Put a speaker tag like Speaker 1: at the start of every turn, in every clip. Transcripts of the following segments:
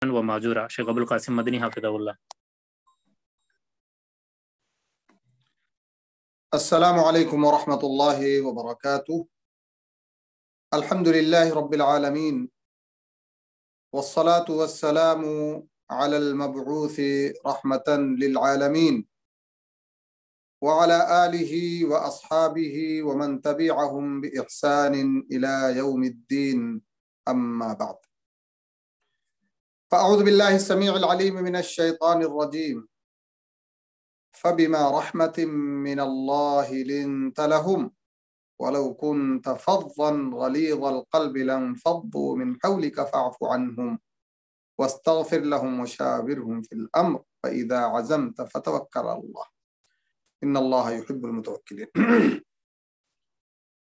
Speaker 1: وماجورا شیخ ابو القاسم مدنی حافظہ اللہ۔
Speaker 2: السلام علیکم ورحمۃ اللہ وبرکاتہ۔ الحمد للہ رب العالمین والصلاة والسلام علی المبعوث رحمة للعالمین وعلى آلہ واصحابہ ومن تبعهم بإحسان إلى يوم الدین، اما بعد، فاعوذ باللہ السمیع العلیم من الشیطان الرجیم، فبما رحمة من الله لنت لهم ولو كنت فظا غليظ القلب لانفضوا من حولك فاعف عنهم واستغفر لهم وشاورهم في الأمر فإذا عزمت فتوكل على الله إن الله يحب المتوكلين۔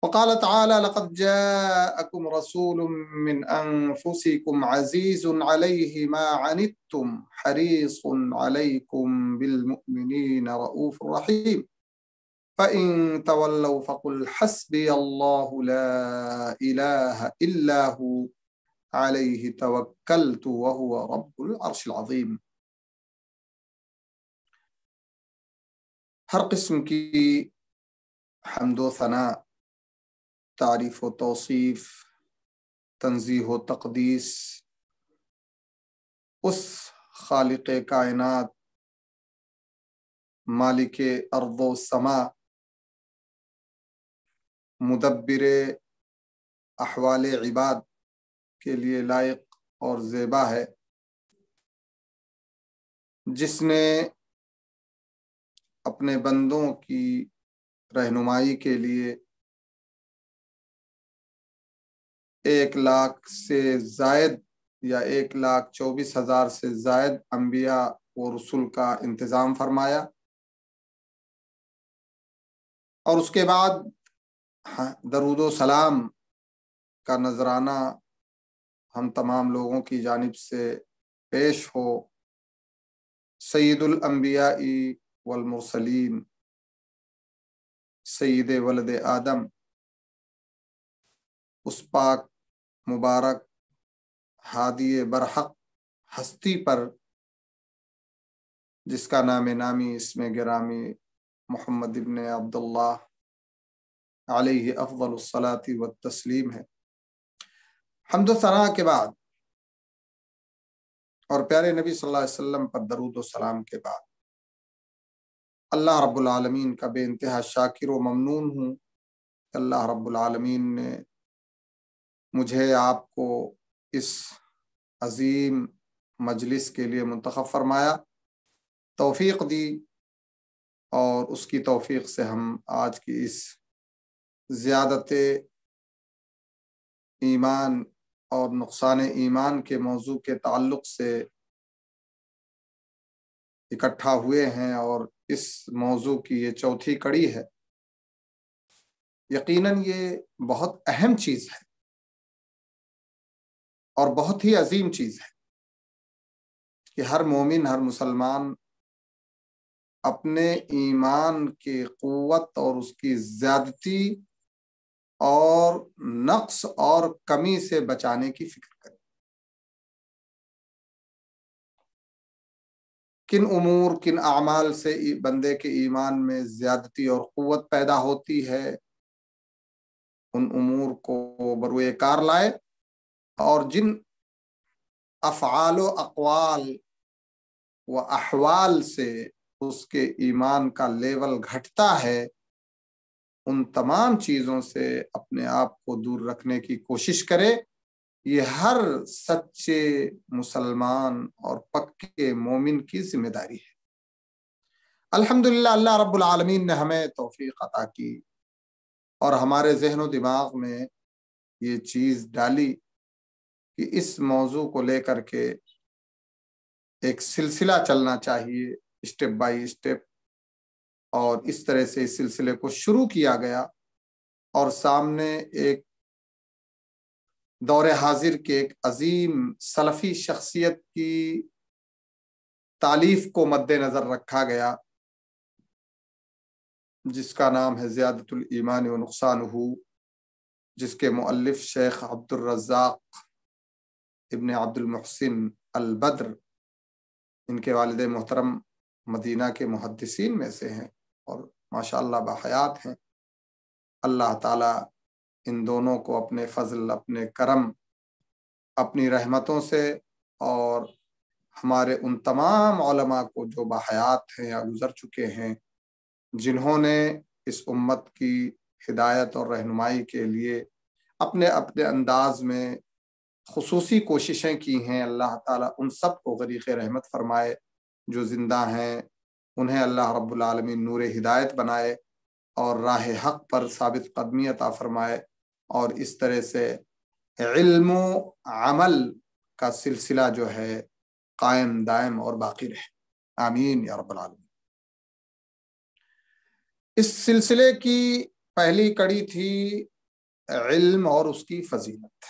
Speaker 2: وقال تعالى لقد جاءكم رسول من أنفسكم عزيز عليه ما عنتم حريص عليكم بالمؤمنين رؤوف رحيم فإن تولوا فقل حسبي الله لا إله إلا هو عليه توكلت وهو رب العرش العظيم۔ ہر قسم کی حمد و ثنا، تعریف و توصیف، تنزیہ و تقدیس اس خالق کائنات، مالک ارض و سما، مدبر احوال عباد کے لیے لائق اور زیبا ہے، جس نے اپنے بندوں کی رہنمائی کے لیے 1,00,000 سے زائد یا 1,24,000 سے زائد انبیاء و رسول کا انتظام فرمایا، اور اس کے بعد درود و سلام کا نذرانہ ہم تمام لوگوں کی جانب سے پیش ہو سید الانبیاء والمرسلین، سید ولد آدم، اس پاک مبارک ہادی برحق ہستی پر جس کا نام نامی اسم گرامی محمد ابن عبداللہ علیہ افضل الصلاۃ والتسلیم ہے۔ حمد و ثنا کے بعد اور پیارے نبی صلی اللہ علیہ وسلم پر درود و سلام کے بعد اللہ رب العالمین کا بے انتہا شاکر و ممنون ہوں کہ اللہ رب العالمین نے مجھے آپ کو اس عظیم مجلس کے لیے منتخب فرمایا، توفیق دی، اور اس کی توفیق سے ہم آج کی اس زیادت ایمان اور نقصان ایمان کے موضوع کے تعلق سے اکٹھا ہوئے ہیں، اور اس موضوع کی یہ چوتھی کڑی ہے۔ یقیناً یہ بہت اہم چیز ہے اور بہت ہی عظیم چیز ہے کہ ہر مومن، ہر مسلمان اپنے ایمان کی قوت اور اس کی زیادتی اور نقص اور کمی سے بچانے کی فکر کرے۔ کن امور، کن اعمال سے بندے کے ایمان میں زیادتی اور قوت پیدا ہوتی ہے، ان امور کو بروئے کار لائے، اور جن افعال و اقوال و احوال سے اس کے ایمان کا لیول گھٹتا ہے، ان تمام چیزوں سے اپنے آپ کو دور رکھنے کی کوشش کرے۔ یہ ہر سچے مسلمان اور پکے مومن کی ذمہ داری ہے۔ الحمدللہ اللہ رب العالمین نے ہمیں توفیق عطا کی اور ہمارے ذہن و دماغ میں یہ چیز ڈالی کہ اس موضوع کو لے کر کے ایک سلسلہ چلنا چاہیے، اسٹیپ بائی اسٹیپ، اور اس طرح سے اس سلسلے کو شروع کیا گیا، اور سامنے ایک دور حاضر کے ایک عظیم سلفی شخصیت کی تالیف کو مد نظر رکھا گیا، جس کا نام ہے زیادت الایمان و نقصانہ، جس کے مؤلف شیخ عبد الرزاق ابن عبد المحسن البدر، ان کے والد محترم مدینہ کے محدثین میں سے ہیں اور ماشاءاللہ باحیات ہیں۔ اللہ تعالیٰ ان دونوں کو اپنے فضل، اپنے کرم، اپنی رحمتوں سے، اور ہمارے ان تمام علماء کو جو باحیات ہیں یا گزر چکے ہیں، جنہوں نے اس امت کی ہدایت اور رہنمائی کے لیے اپنے اپنے انداز میں خصوصی کوششیں کی ہیں، اللہ تعالیٰ ان سب کو غریق رحمت فرمائے۔ جو زندہ ہیں انہیں اللہ رب العالمین نور ہدایت بنائے اور راہ حق پر ثابت قدمی عطا فرمائے، اور اس طرح سے علم و عمل کا سلسلہ جو ہے قائم دائم اور باقی رہے، آمین یا رب العالمین۔ اس سلسلے کی پہلی کڑی تھی علم اور اس کی فضیلت۔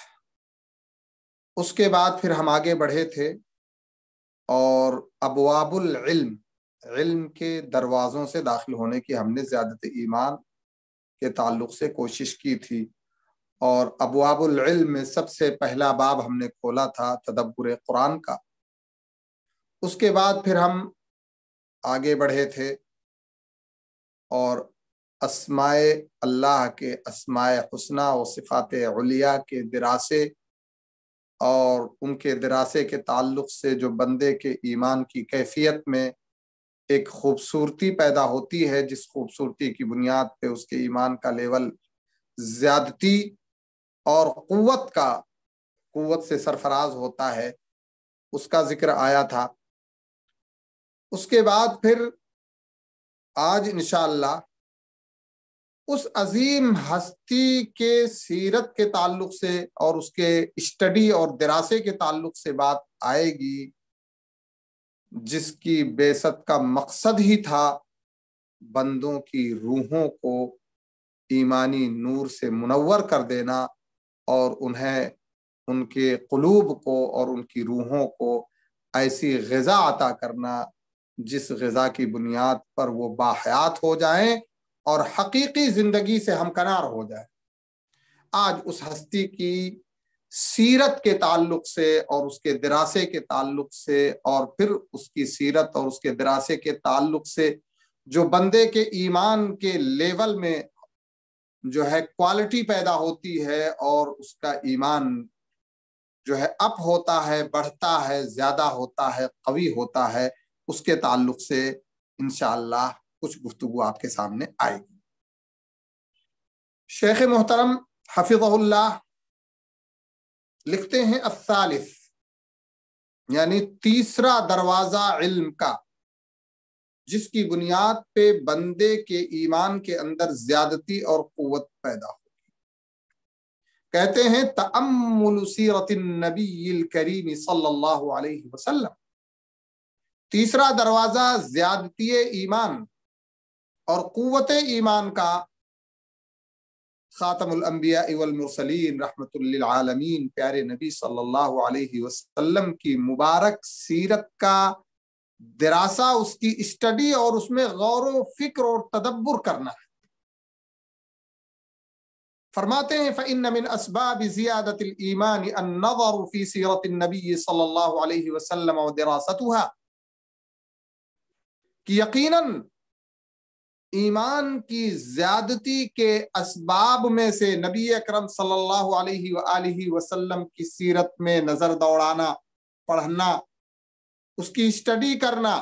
Speaker 2: اس کے بعد پھر ہم آگے بڑھے تھے اور ابواب العلم، علم کے دروازوں سے داخل ہونے کی ہم نے زیادت ایمان کے تعلق سے کوشش کی تھی، اور ابواب العلم میں سب سے پہلا باب ہم نے کھولا تھا تدبر قرآن کا۔ اس کے بعد پھر ہم آگے بڑھے تھے اور اسماء اللہ کے، اسماء حسنہ و صفات علیہ کے دراسے اور ان کے دراسے کے تعلق سے جو بندے کے ایمان کی کیفیت میں ایک خوبصورتی پیدا ہوتی ہے، جس خوبصورتی کی بنیاد پہ اس کے ایمان کا لیول زیادتی اور قوت سے سرفراز ہوتا ہے، اس کا ذکر آیا تھا۔ اس کے بعد پھر آج انشاءاللہ اس عظیم ہستی کے سیرت کے تعلق سے اور اس کے اسٹڈی اور دراسے کے تعلق سے بات آئے گی، جس کی بعثت کا مقصد ہی تھا بندوں کی روحوں کو ایمانی نور سے منور کر دینا اور انہیں، ان کے قلوب کو اور ان کی روحوں کو ایسی غذا عطا کرنا جس غذا کی بنیاد پر وہ باحیات ہو جائیں اور حقیقی زندگی سے ہمکنار ہو جائیں۔ آج اس ہستی کی سیرت کے تعلق سے اور اس کے دراسے کے تعلق سے، اور پھر اس کی سیرت اور اس کے دراسے کے تعلق سے جو بندے کے ایمان کے لیول میں جو ہے کوالٹی پیدا ہوتی ہے اور اس کا ایمان جو ہے اپ ہوتا ہے، بڑھتا ہے، زیادہ ہوتا ہے، قوی ہوتا ہے، اس کے تعلق سے انشاءاللہ کچھ گفتگو آپ کے سامنے آئے گی۔ شیخ محترم حفظہ اللہ لکھتے ہیں الثالث، یعنی تیسرا دروازہ علم کا، جس کی بنیاد پہ بندے کے ایمان کے اندر زیادتی اور قوت پیدا ہو۔ کہتے ہیں تأمل سیرت النبی الکریم صلی اللہ علیہ وسلم، تیسرا دروازہ زیادتی ایمان اور قوت ایمان کا، خاتم الانبیاء والمرسلین رحمت للعالمین پیارے نبی صلی اللہ علیہ وسلم کی مبارک سیرت کا دراسہ، اس کی اسٹڈی اور اس میں غور و فکر اور تدبر کرنا ہے۔ فرماتے ہیں فإن من اسباب زیادت الایمان النظر فی سیرت النبی صلی اللہ علیہ وسلم ودراستها، کہ یقیناً ایمان کی زیادتی کے اسباب میں سے نبی اکرم صلی اللہ علیہ وآلہ وسلم کی سیرت میں نظر دوڑانا، پڑھنا، اس کی اسٹڈی کرنا،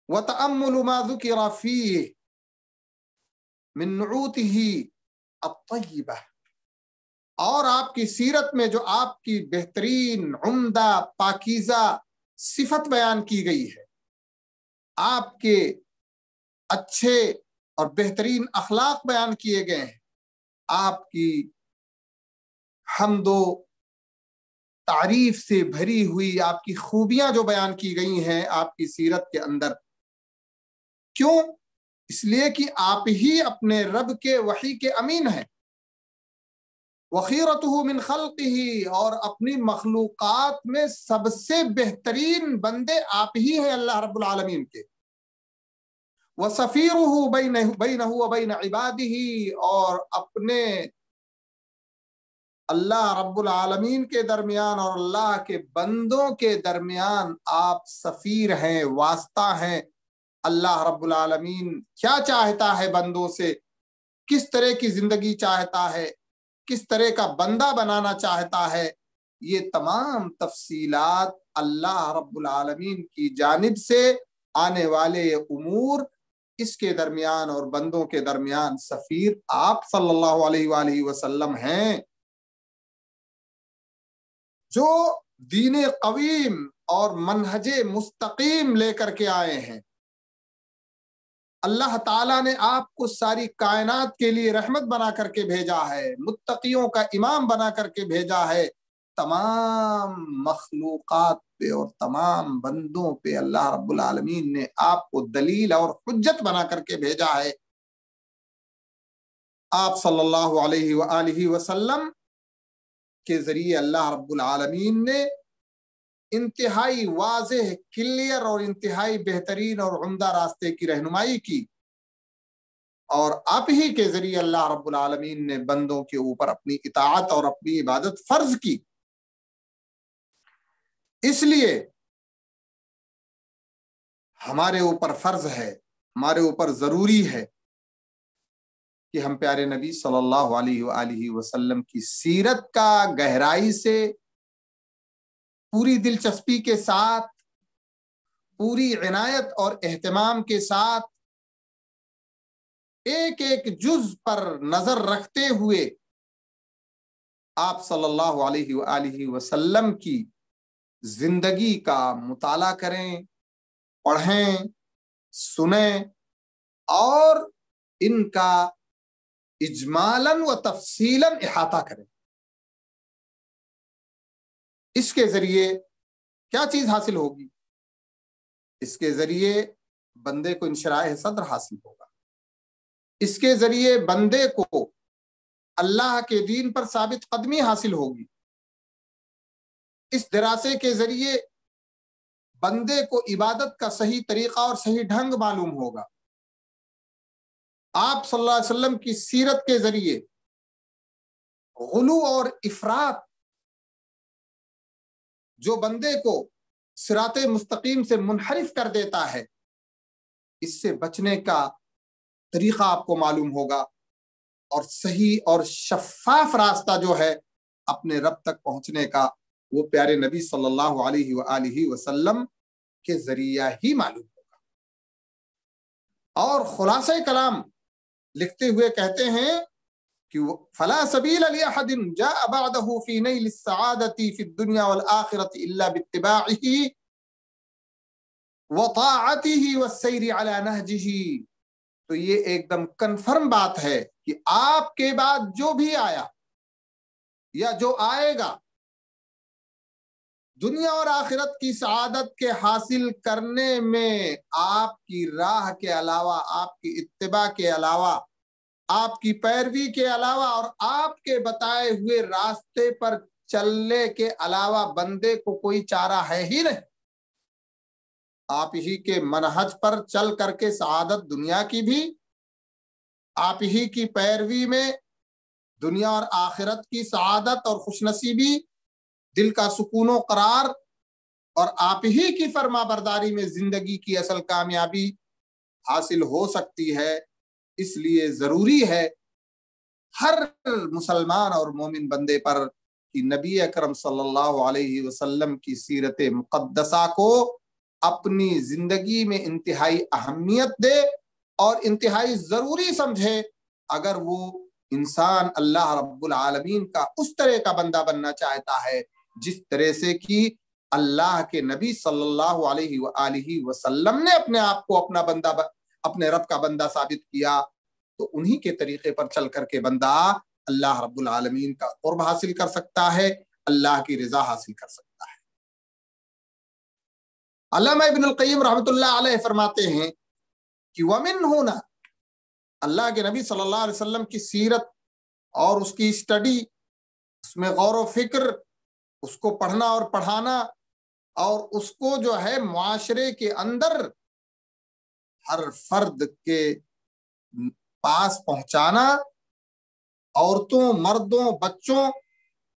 Speaker 2: وَتَأَمُّلُ مَا ذُكِرَ فِيهِ مِن نُعُوتِهِ الطیبہ، اور آپ کی سیرت میں جو آپ کی بہترین، عمدہ، پاکیزہ صفت بیان کی گئی ہے، آپ کے اچھے اور بہترین اخلاق بیان کیے گئے ہیں، آپ کی حمد و تعریف سے بھری ہوئی آپ کی خوبیاں جو بیان کی گئی ہیں آپ کی سیرت کے اندر۔ کیوں؟ اس لیے کہ آپ ہی اپنے رب کے وحی کے امین ہیں، وَخِيرَتُهُ مِنْ خَلْقِهِ، اور اپنی مخلوقات میں سب سے بہترین بندے آپ ہی ہیں اللہ رب العالمین کے، وَصَفِيرُهُ بَيْنَهُ وَبَيْنَ عِبَادِهِ، اور اپنے اللہ رب العالمین کے درمیان اور اللہ کے بندوں کے درمیان آپ سفیر ہیں، واسطہ ہیں۔ اللہ رب العالمین کیا چاہتا ہے بندوں سے، کس طرح کی زندگی چاہتا ہے، کس طرح کا بندہ بنانا چاہتا ہے، یہ تمام تفصیلات اللہ رب العالمین کی جانب سے آنے والے امور، اس کے درمیان اور بندوں کے درمیان سفیر آپ صلی اللہ علیہ وآلہ وسلم ہیں، جو دین قویم اور منہج مستقیم لے کر کے آئے ہیں۔ اللہ تعالیٰ نے آپ کو ساری کائنات کے لیے رحمت بنا کر کے بھیجا ہے، متقیوں کا امام بنا کر کے بھیجا ہے، تمام مخلوقات پہ اور تمام بندوں پہ اللہ رب العالمین نے آپ کو دلیل اور حجت بنا کر کے بھیجا ہے۔ آپ صلی اللہ علیہ وآلہ وسلم کے ذریعے اللہ رب العالمین نے انتہائی واضح، کلیئر اور انتہائی بہترین اور عمدہ راستے کی رہنمائی کی، اور آپ ہی کے ذریعے اللہ رب العالمین نے بندوں کے اوپر اپنی اطاعت اور اپنی عبادت فرض کی۔ اس لیے ہمارے اوپر فرض ہے، ہمارے اوپر ضروری ہے کہ ہم پیارے نبی صلی اللہ علیہ وآلہ وسلم کی سیرت کا گہرائی سے، پوری دلچسپی کے ساتھ، پوری عنایت اور اہتمام کے ساتھ، ایک ایک جز پر نظر رکھتے ہوئے آپ صلی اللہ علیہ وآلہ وسلم کی زندگی کا مطالعہ کریں، پڑھیں، سنیں اور ان کا اجمالاً و تفصیلاً احاطہ کریں۔ اس کے ذریعے کیا چیز حاصل ہوگی؟ اس کے ذریعے بندے کو انشراح صدر حاصل ہوگا، اس کے ذریعے بندے کو اللہ کے دین پر ثابت قدمی حاصل ہوگی، اس دراسے کے ذریعے بندے کو عبادت کا صحیح طریقہ اور صحیح ڈھنگ معلوم ہوگا۔ آپ صلی اللہ علیہ وسلم کی سیرت کے ذریعے غلو اور افراط جو بندے کو صراط مستقیم سے منحرف کر دیتا ہے، اس سے بچنے کا طریقہ آپ کو معلوم ہوگا، اور صحیح اور شفاف راستہ جو ہے اپنے رب تک پہنچنے کا، وہ پیارے نبی صلی اللہ علیہ وآلہ وسلم کے ذریعہ ہی معلوم ہوگا۔ اور خلاصہ کلام لکھتے ہوئے کہتے ہیں کہ فلا سبیل لأحد جاء بعده في نيل السعادة في الدنيا والآخرة إلا باتباعه وطاعته والسير على نهجه۔ تو یہ ایک دم کنفرم بات ہے کہ آپ کے بعد جو بھی آیا یا جو آئے گا، دنیا اور آخرت کی سعادت کے حاصل کرنے میں آپ کی راہ کے علاوہ، آپ کی اتباع کے علاوہ، آپ کی پیروی کے علاوہ اور آپ کے بتائے ہوئے راستے پر چلنے کے علاوہ بندے کو کوئی چارہ ہے ہی نہیں۔ آپ ہی کے منہج پر چل کر کے سعادت دنیا کی بھی، آپ ہی کی پیروی میں دنیا اور آخرت کی سعادت اور خوش نصیبی، دل کا سکون و قرار، اور آپ ہی کی فرما برداری میں زندگی کی اصل کامیابی حاصل ہو سکتی ہے۔ اس لیے ضروری ہے ہر مسلمان اور مومن بندے پر کہ نبی اکرم صلی اللہ علیہ وسلم کی سیرت مقدسہ کو اپنی زندگی میں انتہائی اہمیت دے اور انتہائی ضروری سمجھے، اگر وہ انسان اللہ رب العالمین کا اس طرح کا بندہ بننا چاہتا ہے جس طرح سے کہ اللہ کے نبی صلی اللہ علیہ وآلہ وسلم نے اپنے آپ کو اپنا بندہ، اپنے رب کا بندہ ثابت کیا، تو انہی کے طریقے پر چل کر کے بندہ اللہ رب العالمین کا قرب حاصل کر سکتا ہے، اللہ کی رضا حاصل کر سکتا ہے۔ علامہ ابن القیم رحمۃ اللہ علیہ فرماتے ہیں کہ وَمِنْ هُنَا، اللہ کے نبی صلی اللہ علیہ وسلم کی سیرت اور اس کی اسٹڈی، اس میں غور و فکر، اس کو پڑھنا اور پڑھانا، اور اس کو جو ہے معاشرے کے اندر ہر فرد کے پاس پہنچانا، عورتوں، مردوں، بچوں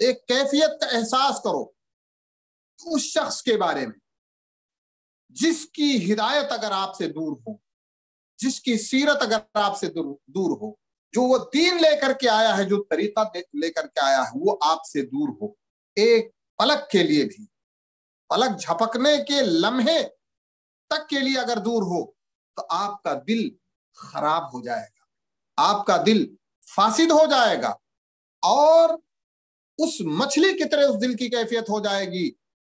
Speaker 2: ایک کیفیت کا احساس کرو اس شخص کے بارے میں جس کی ہدایت اگر آپ سے دور ہو، جس کی سیرت اگر آپ سے دور ہو، جو وہ دین لے کر کے آیا ہے، جو طریقہ لے کر کے آیا ہے، وہ آپ سے دور ہو، ایک پلک کے لیے بھی، پلک جھپکنے کے لمحے تک کے لیے اگر دور ہو تو آپ کا دل خراب ہو جائے گا، آپ کا دل فاسد ہو جائے گا، اور اس مچھلی کی طرح اس دل کی کیفیت ہو جائے گی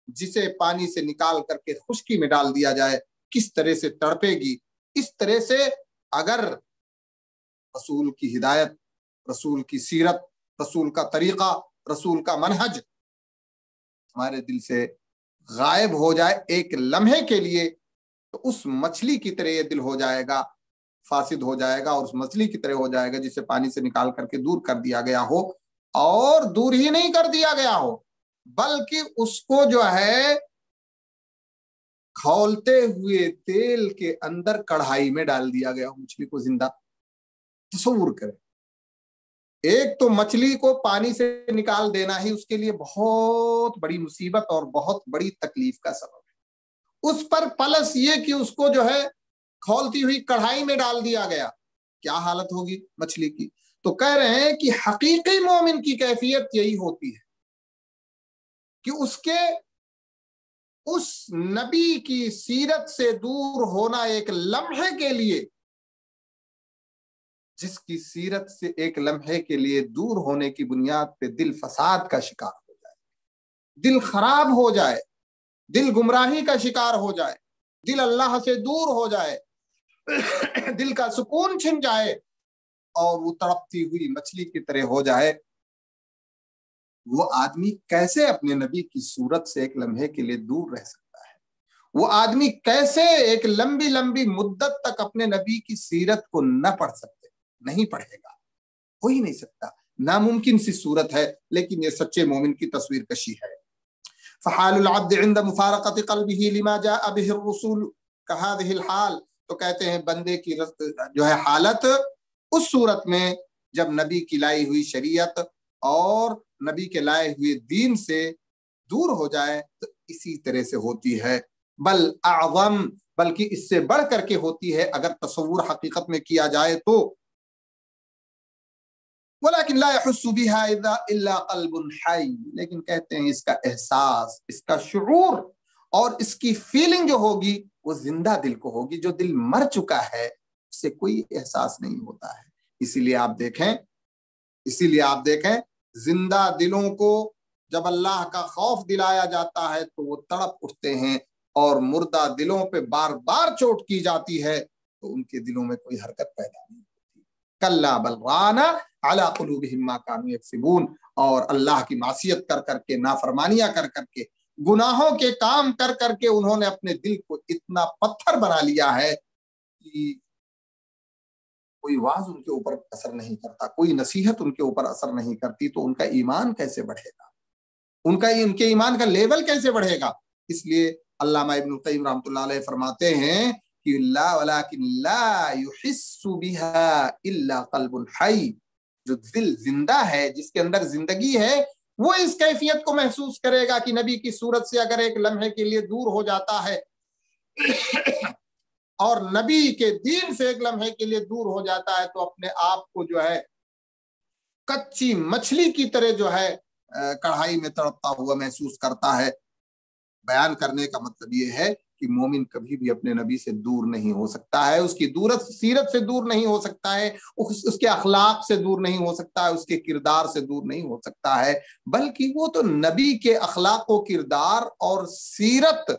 Speaker 2: جسے پانی سے نکال کر کے خشکی میں ڈال دیا جائے، کس طرح سے تڑپے گی۔ اس طرح سے اگر رسول کی ہدایت، رسول کی سیرت، رسول کا طریقہ، رسول کا منہج ہمارے دل سے غائب ہو جائے ایک لمحے کے لیے، تو اس مچھلی کی طرح یہ دل ہو جائے گا، فاسد ہو جائے گا، اور اس مچھلی کی طرح ہو جائے گا جسے پانی سے نکال کر کے دور کر دیا گیا ہو، اور دور ہی نہیں کر دیا گیا ہو بلکہ اس کو جو ہے کھولتے ہوئے تیل کے اندر کڑھائی میں ڈال دیا گیا ہو، مچھلی کو زندہ۔ تصور کریں، ایک تو مچھلی کو پانی سے نکال دینا ہی اس کے لیے بہت بڑی مصیبت اور بہت بڑی تکلیف کا سبب ہے، اس پر پلس یہ کہ اس کو جو ہے کھولتی ہوئی کڑھائی میں ڈال دیا گیا، کیا حالت ہوگی مچھلی کی۔ تو کہہ رہے ہیں کہ حقیقی مومن کی کیفیت یہی ہوتی ہے کہ اس کے اس نبی کی سیرت سے دور ہونا ایک لمحے کے لیے، جس کی سیرت سے ایک لمحے کے لیے دور ہونے کی بنیاد پہ دل فساد کا شکار ہو جائے، دل خراب ہو جائے، دل گمراہی کا شکار ہو جائے، دل اللہ سے دور ہو جائے، دل کا سکون چھن جائے، اور وہ تڑپتی ہوئی مچھلی کی طرح ہو جائے، وہ آدمی کیسے اپنے نبی کی صورت سے ایک لمحے کے لیے دور رہ سکتا ہے؟ وہ آدمی کیسے ایک لمبی لمبی مدت تک اپنے نبی کی سیرت کو نہ پڑھ سکتے؟ نہیں پڑھے گا، ہو ہی نہیں سکتا، ناممکن سی صورت ہے، لیکن یہ سچے مومن کی تصویر کشی ہے۔ فحال العبد عند مفارقت قلبه لما جاء به الرسول كهذه الحال، تو کہتے ہیں بندے کی جو ہے حالت اس صورت میں جب نبی کی لائی ہوئی شریعت اور نبی کے لائے ہوئے دین سے دور ہو جائے تو اسی طرح سے ہوتی ہے، بل اعظم، بلکہ اس سے بڑھ کر کے ہوتی ہے اگر تصور حقیقت میں کیا جائے تو۔ ولیکن لا يحس بها الا قلب حی، لیکن کہتے ہیں اس کا احساس، اس کا شعور اور اس کی فیلنگ جو ہوگی وہ زندہ دل کو ہوگی، جو دل مر چکا ہے اس سے کوئی احساس نہیں ہوتا ہے۔ اسی لیے آپ دیکھیں زندہ دلوں کو جب اللہ کا خوف دلایا جاتا ہے تو وہ تڑپ اٹھتے ہیں، اور مردہ دلوں پہ بار بار چوٹ کی جاتی ہے تو ان کے دلوں میں کوئی حرکت پیدا نہیں ہوتی۔ کلا بل ران علی قلوبہم ما کانوا یکسبون، اور اللہ کی معصیت کر کر کے، نافرمانیاں کر کر کے، گناہوں کے کام کر کر کے انہوں نے اپنے دل کو اتنا پتھر بنا لیا ہے کہ کوئی واعظ ان کے اوپر اثر نہیں کرتا، کوئی نصیحت ان کے اوپر اثر نہیں کرتی، تو ان کا ایمان کیسے بڑھے گا؟ ان کے ایمان کا لیول کیسے بڑھے گا؟ اس لیے علامہ ابن القیم رحمۃ اللہ علیہ فرماتے ہیں کہ ولکن لا يحس بها الا قلب حی، جو دل زندہ ہے، جس کے اندر زندگی ہے، وہ اس کیفیت کو محسوس کرے گا کہ نبی کی صورت سے اگر ایک لمحے کے لیے دور ہو جاتا ہے اور نبی کے دین سے ایک لمحے کے لیے دور ہو جاتا ہے تو اپنے آپ کو جو ہے کچی مچھلی کی طرح جو ہے کڑھائی میں تڑپتا ہوا محسوس کرتا ہے۔ بیان کرنے کا مطلب یہ ہے کہ مومن کبھی بھی اپنے نبی سے دور نہیں ہو سکتا ہے، اس کی سیرت سے دور نہیں ہو سکتا ہے، اس کے اخلاق سے دور نہیں ہو سکتا ہے، اس کے کردار سے دور نہیں ہو سکتا ہے، بلکہ وہ تو نبی کے اخلاق و کردار اور سیرت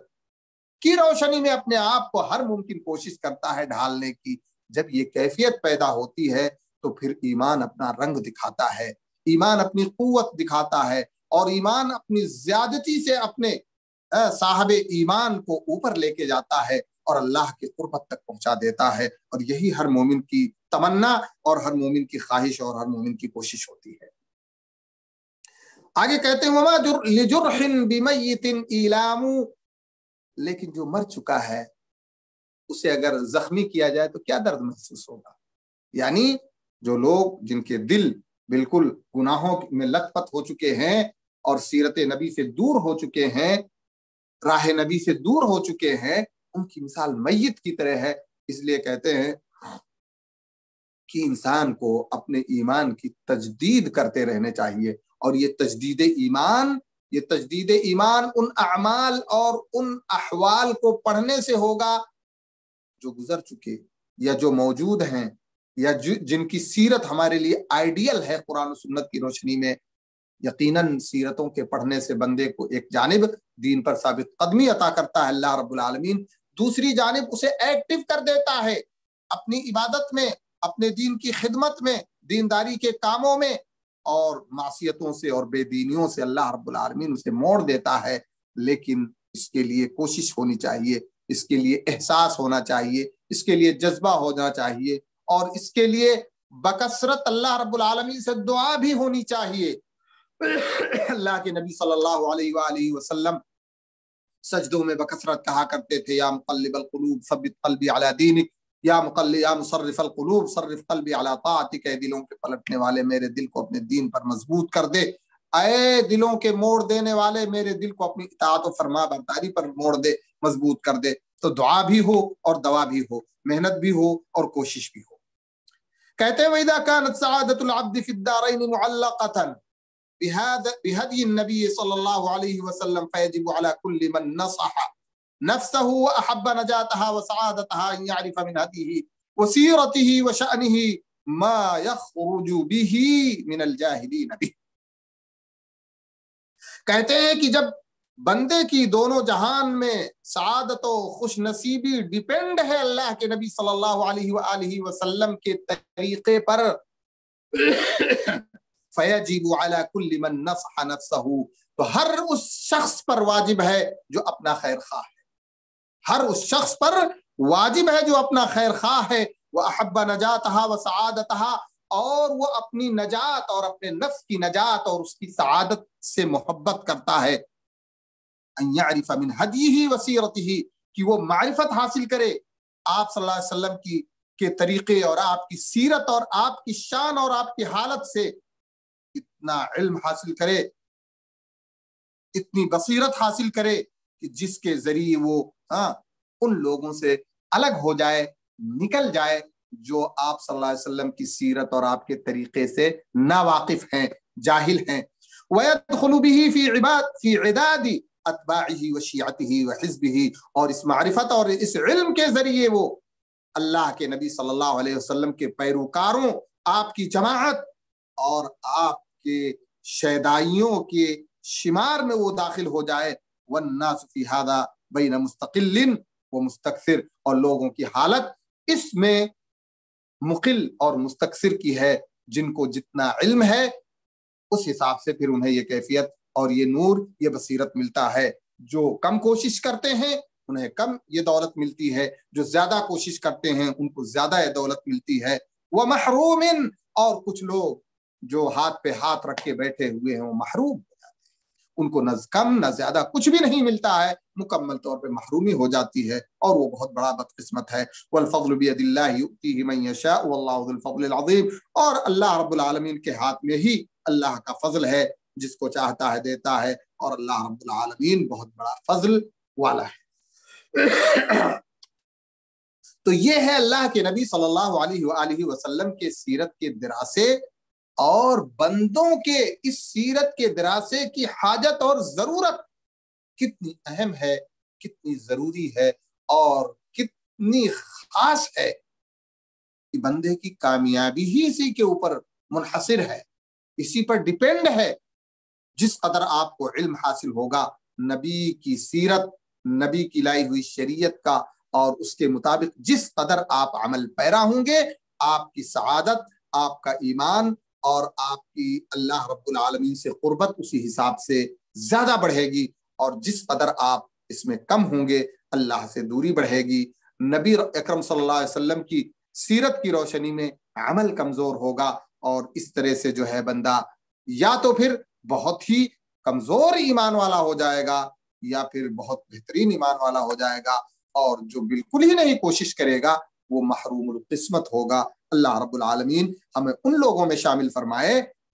Speaker 2: کی روشنی میں اپنے آپ کو ہر ممکن کوشش کرتا ہے ڈھالنے کی۔ جب یہ کیفیت پیدا ہوتی ہے تو پھر ایمان اپنا رنگ دکھاتا ہے، ایمان اپنی قوت دکھاتا ہے، اور ایمان اپنی زیادتی سے اپنے صاحب ایمان کو اوپر لے کے جاتا ہے اور اللہ کے قربت تک پہنچا دیتا ہے، اور یہی ہر مومن کی تمنا اور ہر مومن کی خواہش اور ہر مومن کی کوشش ہوتی ہے۔ آگے کہتے ہیں وما لجرح بمیت ایلام، لیکن جو مر چکا ہے اسے اگر زخمی کیا جائے تو کیا درد محسوس ہوگا؟ یعنی جو لوگ جن کے دل بالکل گناہوں میں لت پت ہو چکے ہیں اور سیرت نبی سے دور ہو چکے ہیں، راہ نبی سے دور ہو چکے ہیں، ان کی مثال میت کی طرح ہے۔ اس لیے کہتے ہیں کہ انسان کو اپنے ایمان کی تجدید کرتے رہنے چاہیے، اور یہ تجدید ایمان ان اعمال اور ان احوال کو پڑھنے سے ہوگا جو گزر چکے یا جو موجود ہیں یا جن کی سیرت ہمارے لیے آئیڈیل ہے قرآن و سنت کی روشنی میں۔ یقیناً سیرتوں کے پڑھنے سے بندے کو ایک جانب دین پر ثابت قدمی عطا کرتا ہے اللہ رب العالمین، دوسری جانب اسے ایکٹیو کر دیتا ہے اپنی عبادت میں، اپنے دین کی خدمت میں، دینداری کے کاموں میں، اور معصیتوں سے اور بے دینیوں سے اللہ رب العالمین اسے موڑ دیتا ہے۔ لیکن اس کے لیے کوشش ہونی چاہیے، اس کے لیے احساس ہونا چاہیے، اس کے لیے جذبہ ہونا چاہیے، اور اس کے لیے بکثرت اللہ رب العالمین سے دعا بھی ہونی چاہیے۔ اللہ کے نبی صلی اللہ علیہ وآلہ وسلم سجدوں میں بکثرت کہا کرتے تھے، یا مقلب القلوب ثبت قلبی علی دینک، یا مصرف القلوب صرف قلبی علی طاعتک، اے دلوں کے پلٹنے والے میرے دل کو اپنے دین پر مضبوط کر دے، اے دلوں کے موڑ دینے والے میرے دل کو اپنی اطاعت و فرما برداری پر موڑ دے، مضبوط کر دے۔ تو دعا بھی ہو اور دوا بھی ہو، محنت بھی ہو اور کوشش بھی ہو۔ کہتے ہیں وَإِذَا كَانَتْ سَعَادَةُ الْعَبْدِ فِي الدَّارَيْنِ مُعَلَّقَةً بهدي النبي صلى الله عليه وسلم فيجب على كل من نصح نفسه وأحب نجاتها وسعادتها أن يعرف من هديه وسيرته وشأنه ما يخرج به من الجاهلين به۔ کہتے ہیں کہ جب بندے کی دونوں جہان میں سعادت و خوش نصیبی ڈیپینڈ ہے اللہ کے نبی صلی اللہ علیہ وآلہ وسلم کے طریقے پر، فَيَجِبُ عَلَى كُلِّ مَن نَصَحَ نَفْسَهُ، تو ہر اس شخص پر واجب ہے جو اپنا خیر خواہ ہے، ہر اس شخص پر واجب ہے جو اپنا خیر خواہ ہے، وَأَحَبَّ نَجَاتَهَا وَسَعَادَتَهَا، اور وہ اپنی نجات اور اپنے نفس کی نجات اور اس کی سعادت سے محبت کرتا ہے، أَن يَعْرِفَ مِنْ هَدْيِهِ وَسِيرَتِهِ، کہ وہ معرفت حاصل کرے آپ صلی اللہ علیہ وسلم کے طریقے اور آپ کی سیرت اور آپ کی شان اور آپ کی حالت سے اتنا علم حاصل کرے، اتنی بصیرت حاصل کرے کہ جس کے ذریعے وہ ان لوگوں سے الگ ہو جائے، نکل جائے جو آپ صلی اللہ علیہ وسلم کی سیرت اور آپ کے طریقے سے ناواقف ہیں، جاہل ہیں۔ وَيَدْخُلُ بِهِ فِي عِدَادِ أَتْبَاعِهِ وَشِيعَتِهِ وَحِزْبِهِ، اور اس معرفت اور اس علم کے ذریعے وہ اللہ کے نبی صلی اللہ علیہ وسلم کے پیروکاروں، آپ کی جماعت اور آپ کے شیدائیوں کے شمار میں وہ داخل ہو جائے۔ وَالنَّاسُ فِي هَذَا بَيْنَ مُسْتَقِلٍ وَمُسْتَكْثِرٍ، اور لوگوں کی حالت اس میں مقل اور مستکثر کی ہے، جن کو جتنا علم ہے اس حساب سے پھر انہیں یہ کیفیت اور یہ نور، یہ بصیرت ملتا ہے۔ جو کم کوشش کرتے ہیں انہیں کم یہ دولت ملتی ہے، جو زیادہ کوشش کرتے ہیں ان کو زیادہ یہ دولت ملتی ہے۔ وَمَحْرُومٍ، اور کچھ لوگ جو ہاتھ پہ ہاتھ رکھ کے بیٹھے ہوئے ہیں وہ محروم ہو جاتے ہیں، ان کو نہ کم نہ زیادہ کچھ بھی نہیں ملتا ہے، مکمل طور پہ محرومی ہو جاتی ہے، اور وہ بہت بڑا بدقسمت ہے۔ وَالْفَضْلُ بِيَدِ اللَّهِ يُؤْتِيهِ مَن يَشَاءُ وَاللَّهُ ذُو الْفَضْلِ الْعَظِيمِ، اور اللہ رب العالمین کے ہاتھ میں ہی اللہ کا فضل ہے، جس کو چاہتا ہے دیتا ہے، اور اللہ رب العالمین بہت بڑا فضل والا ہے۔ تو یہ ہے اللہ کے نبی صلی اللہ علیہ وآلہ وسلم کے سیرت کے دراسے، اور بندوں کے اس سیرت کے دراسے کی حاجت اور ضرورت کتنی اہم ہے، کتنی ضروری ہے، اور کتنی خاص ہے کہ بندے کی کامیابی ہی اسی کے اوپر منحصر ہے، اسی پر ڈیپینڈ ہے۔ جس قدر آپ کو علم حاصل ہوگا نبی کی سیرت، نبی کی لائی ہوئی شریعت کا، اور اس کے مطابق جس قدر آپ عمل پیرا ہوں گے، آپ کی سعادت، آپ کا ایمان اور آپ کی اللہ رب العالمین سے قربت اسی حساب سے زیادہ بڑھے گی، اور جس قدر آپ اس میں کم ہوں گے اللہ سے دوری بڑھے گی۔ نبی اکرم صلی اللہ علیہ وسلم کی سیرت کی روشنی میں عمل کمزور ہوگا، اور اس طرح سے جو ہے بندہ یا تو پھر بہت ہی کمزور ایمان والا ہو جائے گا، یا پھر بہت بہترین ایمان والا ہو جائے گا، اور جو بالکل ہی نہیں کوشش کرے گا وہ محروم القسمت ہوگا۔ اللہ رب العالمین ہمیں ان لوگوں میں شامل فرمائے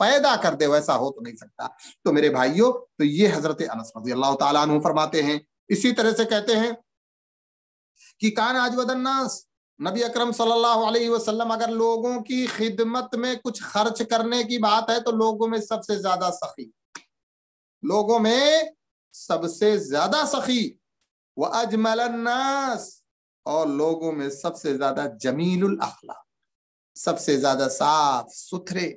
Speaker 2: پیدا کر دے، ویسا ہو تو نہیں سکتا۔ تو میرے بھائیوں، تو یہ حضرت انس رضی اللہ تعالیٰ عنہ فرماتے ہیں۔ اسی طرح سے کہتے ہیں کہ کان اجود الناس، نبی اکرم صلی اللہ علیہ وسلم اگر لوگوں کی خدمت میں کچھ خرچ کرنے کی بات ہے تو لوگوں میں سب سے زیادہ سخی، لوگوں میں سب سے زیادہ سخی، واجمل الناس، اور لوگوں میں سب سے زیادہ جمیل الاخلاق، سب سے زیادہ صاف ستھرے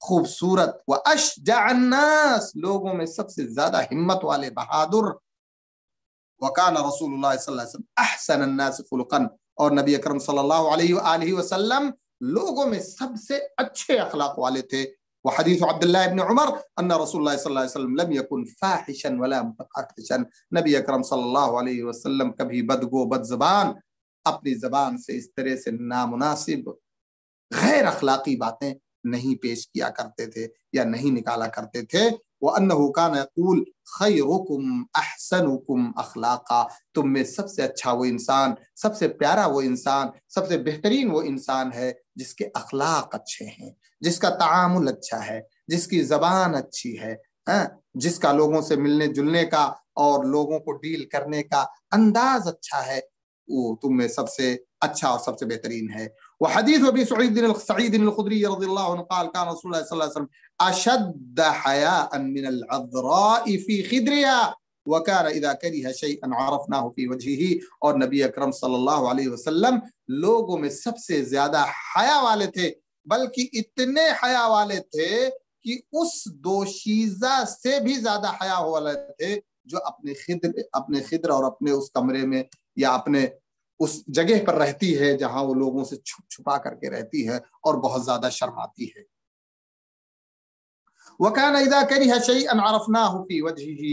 Speaker 2: خوبصورت، واشجع الناس، لوگوں میں سب سے زیادہ ہمت والے بہادر، وکان رسول اللہ صلی اللہ علیہ وسلم احسن الناس خلقا، اور نبی اکرم صلی اللہ علیہ وآلہ وسلم لوگوں میں سب سے اچھے اخلاق والے تھے۔ وحدیث عبداللہ ابن عمر ان رسول اللہ صلی اللہ علیہ وسلم لم يكن فاحشا ولا متفحشا، نبی اکرم صلی اللہ علیہ وسلم کبھی بدگو بد زبان، اپنی زبان سے اس طرح سے نامناسب غیر اخلاقی باتیں نہیں پیش کیا کرتے تھے یا نہیں نکالا کرتے تھے۔ وَأَنَّهُ كَانَ يَقُولُ خَيْرُكُمْ أَحْسَنُكُمْ أَخْلَاقًا، تم میں سب سے اچھا وہ انسان، سب سے پیارا وہ انسان، سب سے بہترین وہ انسان ہے جس کے اخلاق اچھے ہیں، جس کا تعامل اچھا ہے، جس کی زبان اچھی ہے، جس کا لوگوں سے ملنے جلنے کا اور لوگوں کو ڈیل کرنے کا انداز اچھا ہے، وہ تم میں سب سے اچھا اور سب سے بہترین ہے۔ وحدیث ابی سعید الخدری رضی اللہ عنہ قال کان رسول اللہ صلی اللہ علیہ وسلم اشد حیاء من العذراء فی خدرها وکان اذا کرہ شیئا عرفناه فی وجہہ، اور نبی اکرم صلی اللہ علیہ وسلم لوگوں میں سب سے زیادہ حیا والے تھے، بلکہ اتنے حیا والے تھے کہ اس دوشیزہ سے بھی زیادہ حیا والے تھے جو اپنے خدر اور اپنے اس کمرے میں یا اپنے اس جگہ پر رہتی ہے جہاں وہ لوگوں سے چھپ چھپا کر کے رہتی ہے اور بہت زیادہ شرماتی ہے۔ وَكَانَ إِذَا كَرِهَ شَيْئًا عَرَفْنَاهُ فِي وَجْهِهِ،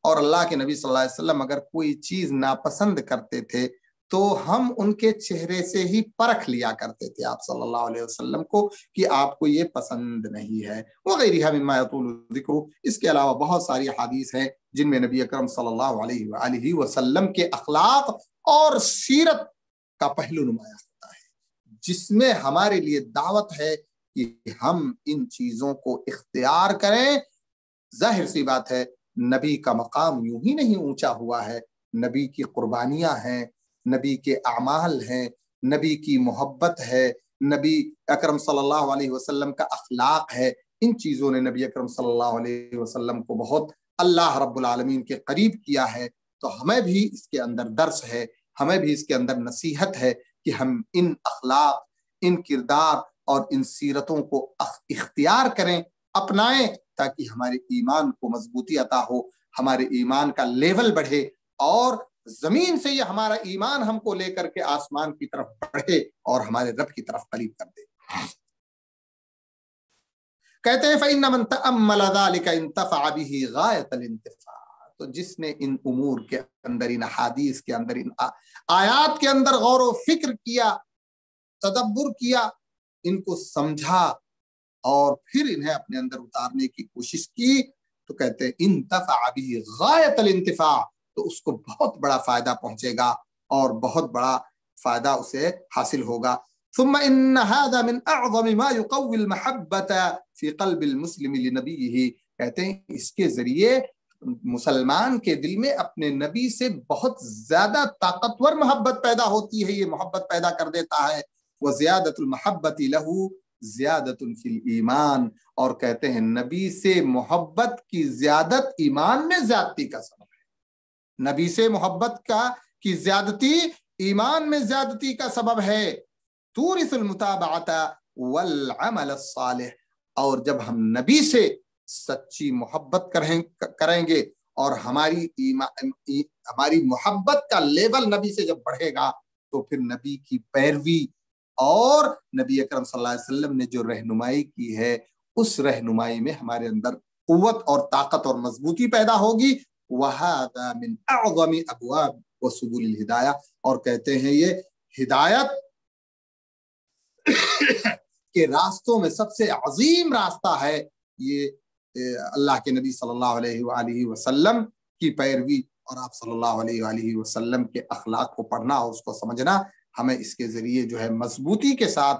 Speaker 2: اور اللہ کے نبی صلی اللہ علیہ وسلم اگر کوئی چیز ناپسند کرتے تھے تو ہم ان کے چہرے سے ہی پرکھ لیا کرتے تھے آپ صلی اللہ علیہ وسلم کو کہ آپ کو یہ پسند نہیں ہے۔ وغیرہ مما یطول ذکر، اس کے علاوہ بہت ساری حدیث ہیں جن میں نبی اکرم صلی اللہ علیہ وآلہ وسلم کے اخلاق اور سیرت کا پہلو نمایاں ہوتا ہے، جس میں ہمارے لیے دعوت ہے کہ ہم ان چیزوں کو اختیار کریں۔ ظاہر سی بات ہے نبی کا مقام یوں ہی نہیں اونچا ہوا ہے، نبی کی قربانیاں ہیں، نبی کے اعمال ہیں، نبی کی محبت ہے، نبی اکرم صلی اللہ علیہ وسلم کا اخلاق ہے۔ ان چیزوں نے نبی اکرم صلی اللہ علیہ وسلم کو بہت اللہ رب العالمین کے قریب کیا ہے۔ تو ہمیں بھی اس کے اندر درس ہے، ہمیں بھی اس کے اندر نصیحت ہے کہ ہم ان اخلاق، ان کردار اور ان سیرتوں کو اختیار کریں، اپنائیں، تاکہ ہمارے ایمان کو مضبوطی عطا ہو، ہمارے ایمان کا لیول بڑھے اور زمین سے یہ ہمارا ایمان ہم کو لے کر کے آسمان کی طرف بڑھے اور ہمارے رب کی طرف قریب کر دے۔ کہتے ہیں فَإِنَّ مَن تَأَمَّلَ ذَلِكَ انتفع بِهِ غایۃ الانتفاع، تو جس نے ان امور کے اندر، ان حدیث کے اندر، ان آیات کے اندر غور و فکر کیا، تدبر کیا، ان کو سمجھا اور پھر انہیں اپنے اندر اتارنے کی کوشش کی، تو کہتے ہیں انتفع به غایۃ الانتفاع، تو اس کو بہت بڑا فائدہ پہنچے گا اور بہت بڑا فائدہ اسے حاصل ہوگا۔ ثم ان هذا من اعظم ما يقوي المحبة في قلب المسلم لنبيه، کہتے ہیں اس کے ذریعے مسلمان کے دل میں اپنے نبی سے بہت زیادہ طاقتور محبت پیدا ہوتی ہے، یہ محبت پیدا کر دیتا ہے۔ وزیادت المحبت له زیادت فی الایمان، اور کہتے ہیں نبی سے محبت کی زیادت ایمان میں زیادتی کا سبب ہے، نبی سے محبت کی زیادتی ایمان میں زیادتی کا سبب ہے۔ تورث المتابعۃ والعمل الصالح، اور جب ہم نبی سے سچی محبت کریں گے اور ہماری محبت کا لیول نبی سے جب بڑھے گا تو پھر نبی کی پیروی اور نبی اکرم صلی اللہ علیہ وسلم نے جو رہنمائی کی ہے اس رہنمائی میں ہمارے اندر قوت اور طاقت اور مضبوطی پیدا ہوگی۔ وَهَذَا مِنْ أَعْظَمِ أَبْوَابِ وَسُبُلِ الْهِدَایَہ، اور کہتے ہیں یہ ہدایت کے راستوں میں سب سے عظیم راستہ ہے یہ اللہ کے نبی صلی اللہ علیہ وآلہ وسلم کی پیروی اور آپ صلی اللہ علیہ وآلہ وسلم کے اخلاق کو پڑھنا اور اس کو سمجھنا۔ ہمیں اس کے ذریعے جو ہے مضبوطی کے ساتھ